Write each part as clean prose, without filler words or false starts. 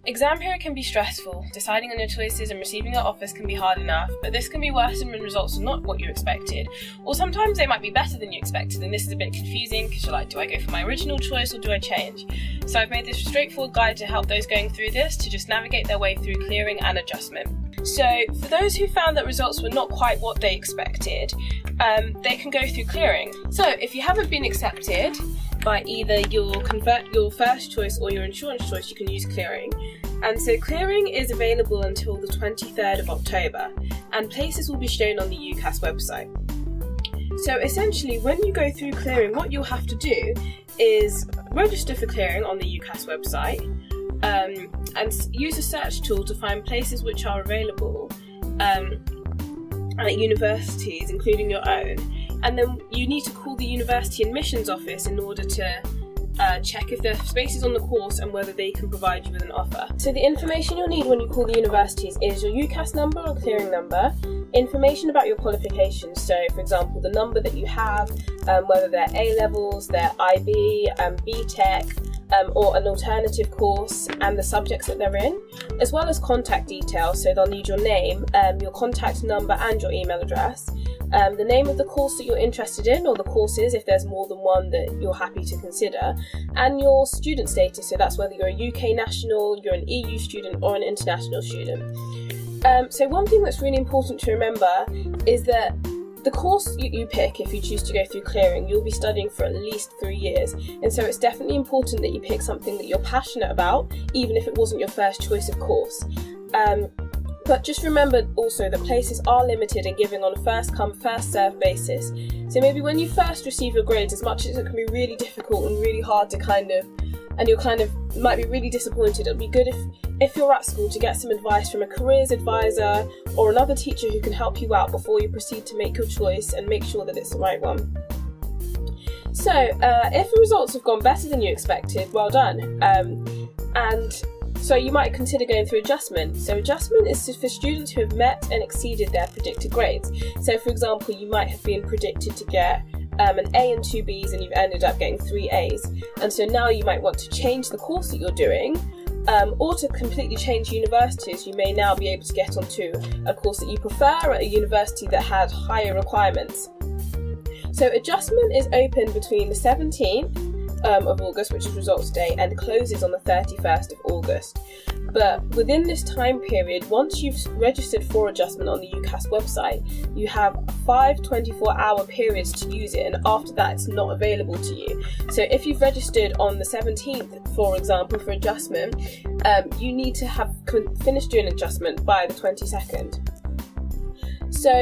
Exam period can be stressful. Deciding on your choices and receiving your offers can be hard enough, but this can be worsened when results are not what you expected, or sometimes they might be better than you expected, and this is a bit confusing because you're like, do I go for my original choice or do I change? So I've made this straightforward guide to help those going through this to just navigate their way through clearing and adjustment. So for those who found that results were not quite what they expected, they can go through clearing. So if you haven't been accepted by either your first choice or your insurance choice, you can use clearing. And so clearing is available until the 23rd of October, and places will be shown on the UCAS website. So essentially, when you go through clearing, what you'll have to do is register for clearing on the UCAS website, and use a search tool to find places which are available at universities, including your own. And then you need to call the university admissions office in order to check if there are spaces on the course and whether they can provide you with an offer. So the information you'll need when you call the universities is your UCAS number or clearing number, information about your qualifications, so for example the number that you have, whether they're A-levels, they're IB, BTEC, or an alternative course, and the subjects that they're in, as well as contact details, so they'll need your name, your contact number and your email address, the name of the course that you're interested in, or the courses if there's more than one that you're happy to consider, and your student status, so that's whether you're a UK national, you're an EU student or an international student. So one thing that's really important to remember is that the course you pick, if you choose to go through clearing, you'll be studying for at least 3 years, and so it's definitely important that you pick something that you're passionate about, even if it wasn't your first choice of course. But just remember also that places are limited and given on a first come, first served basis. So maybe when you first receive your grades, as much as it can be really difficult and really hard to and you're might be really disappointed, it'll be good if you're at school to get some advice from a careers advisor or another teacher who can help you out before you proceed to make your choice and make sure that it's the right one. So if the results have gone better than you expected, well done. So you might consider going through adjustment. So adjustment is for students who have met and exceeded their predicted grades. So for example, you might have been predicted to get an A and 2 Bs and you've ended up getting 3 As. And so now you might want to change the course that you're doing, or to completely change universities. You may now be able to get onto a course that you prefer at a university that had higher requirements. So adjustment is open between the 17th of August, which is results day, and closes on the 31st of August. But within this time period, once you've registered for adjustment on the UCAS website, you have 5 24-hour periods to use it, and after that it's not available to you. So if you've registered on the 17th, for example, for adjustment, you need to have finished doing adjustment by the 22nd. So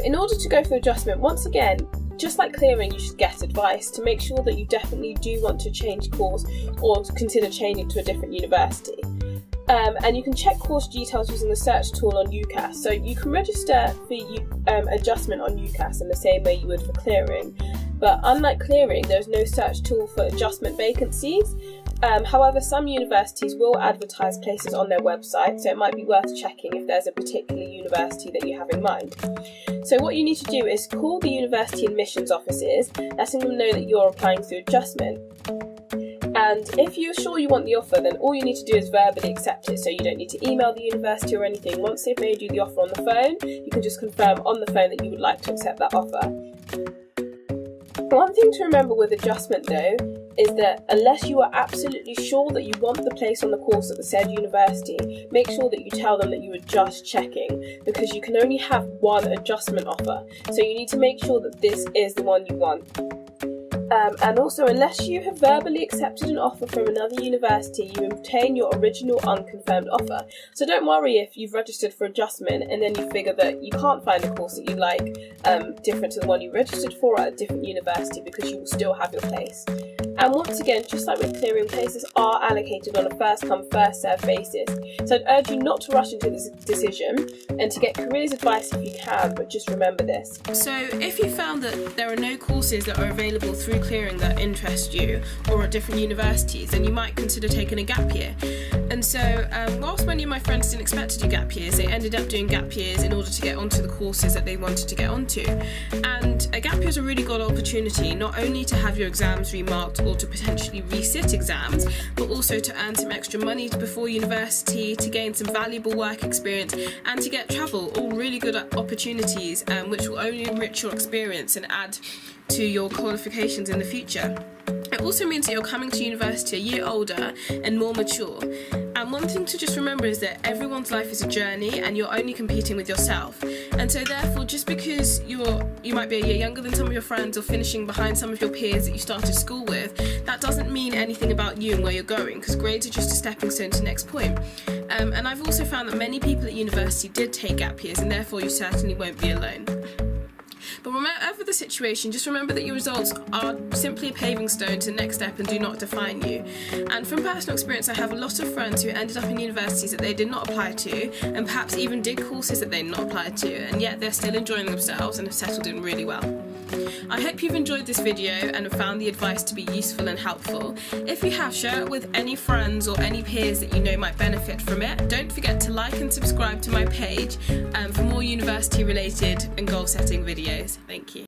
in order to go for adjustment, once again, just like clearing, you should get advice to make sure that you definitely do want to change course or to consider changing to a different university. And you can check course details using the search tool on UCAS. So you can register for adjustment on UCAS in the same way you would for clearing. But unlike clearing, there's no search tool for adjustment vacancies. However, some universities will advertise places on their website, so it might be worth checking if there's a particular university that you have in mind. So what you need to do is call the university admissions offices, letting them know that you're applying through adjustment. And if you're sure you want the offer, then all you need to do is verbally accept it, so you don't need to email the university or anything. Once they've made you the offer on the phone, you can just confirm on the phone that you would like to accept that offer. One thing to remember with adjustment though, is that unless you are absolutely sure that you want the place on the course at the said university, make sure that you tell them that you are just checking, because you can only have one adjustment offer. So you need to make sure that this is the one you want. And also, unless you have verbally accepted an offer from another university, you obtain your original unconfirmed offer. So don't worry if you've registered for adjustment and then you figure that you can't find a course that you like different to the one you registered for at a different university, because you will still have your place. And once again, just like with clearing, places are allocated on a first come, first served basis. So I'd urge you not to rush into this decision and to get careers advice if you can, but just remember this. So if you found that there are no courses that are available through clearing that interest you or at different universities, then you might consider taking a gap year. And so whilst many of my friends didn't expect to do gap years. They ended up doing gap years in order to get onto the courses that they wanted to get onto. And a gap year is a really good opportunity, not only to have your exams remarked or to potentially resit exams, but also to earn some extra money before university, to gain some valuable work experience, and to get travel. All really good opportunities which will only enrich your experience and add to your qualifications in the future. It also means that you're coming to university a year older and more mature. And one thing to just remember is that everyone's life is a journey and you're only competing with yourself. And so therefore, just because you might be a year younger than some of your friends or finishing behind some of your peers that you started school with, that doesn't mean anything about you and where you're going, because grades are just a stepping stone to the next point. And I've also found that many people at university did take gap years, and therefore you certainly won't be alone. But whatever the situation, just remember that your results are simply a paving stone to the next step and do not define you. And from personal experience, I have a lot of friends who ended up in universities that they did not apply to, and perhaps even did courses that they did not apply to, and yet they're still enjoying themselves and have settled in really well. I hope you've enjoyed this video and have found the advice to be useful and helpful. If you have, share it with any friends or any peers that you know might benefit from it. Don't forget to like and subscribe to my page for more university related and goal setting videos. Thank you.